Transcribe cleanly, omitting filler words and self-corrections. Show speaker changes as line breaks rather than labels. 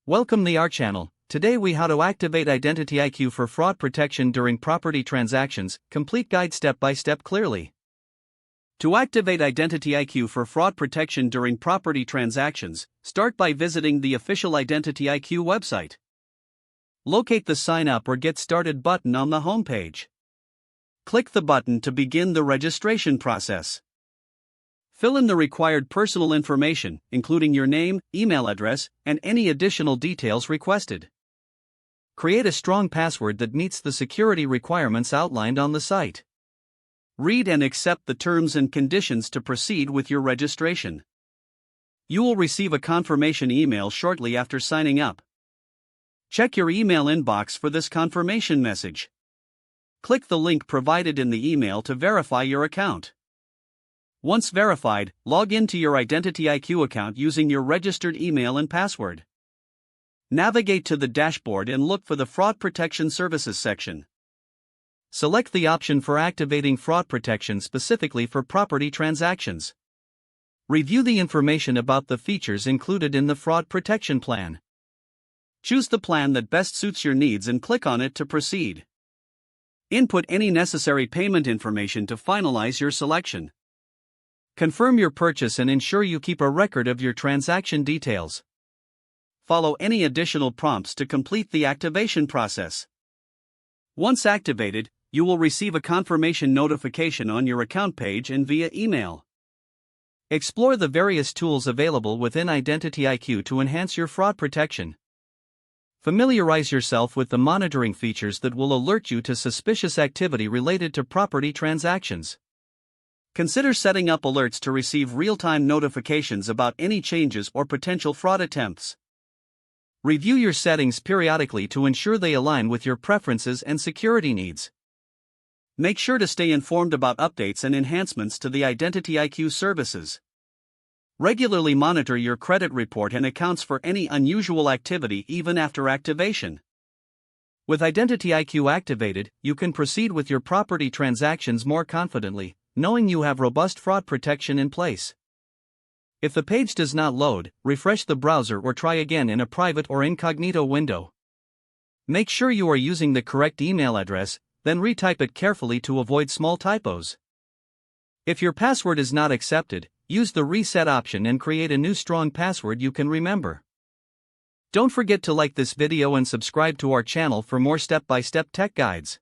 Welcome to our channel. Today we how to activate IdentityIQ for fraud protection during property transactions. Complete guide step by step clearly. To activate IdentityIQ for fraud protection during property transactions, start by visiting the official IdentityIQ website. Locate the Sign Up or Get Started button on the homepage. Click the button to begin the registration process. Fill in the required personal information, including your name, email address, and any additional details requested. Create a strong password that meets the security requirements outlined on the site. Read and accept the terms and conditions to proceed with your registration. You will receive a confirmation email shortly after signing up. Check your email inbox for this confirmation message. Click the link provided in the email to verify your account. Once verified, log into your IdentityIQ account using your registered email and password. Navigate to the dashboard and look for the Fraud Protection Services section. Select the option for activating fraud protection specifically for property transactions. Review the information about the features included in the fraud protection plan. Choose the plan that best suits your needs and click on it to proceed. Input any necessary payment information to finalize your selection. Confirm your purchase and ensure you keep a record of your transaction details. Follow any additional prompts to complete the activation process. Once activated, you will receive a confirmation notification on your account page and via email. Explore the various tools available within IdentityIQ to enhance your fraud protection. Familiarize yourself with the monitoring features that will alert you to suspicious activity related to property transactions. Consider setting up alerts to receive real-time notifications about any changes or potential fraud attempts. Review your settings periodically to ensure they align with your preferences and security needs. Make sure to stay informed about updates and enhancements to the IdentityIQ services. Regularly monitor your credit report and accounts for any unusual activity even after activation. With IdentityIQ activated, you can proceed with your property transactions more confidently, knowing you have robust fraud protection in place. If the page does not load, refresh the browser or try again in a private or incognito window. Make sure you are using the correct email address, then retype it carefully to avoid small typos. If your password is not accepted, use the reset option and create a new strong password you can remember. Don't forget to like this video and subscribe to our channel for more step-by-step tech guides.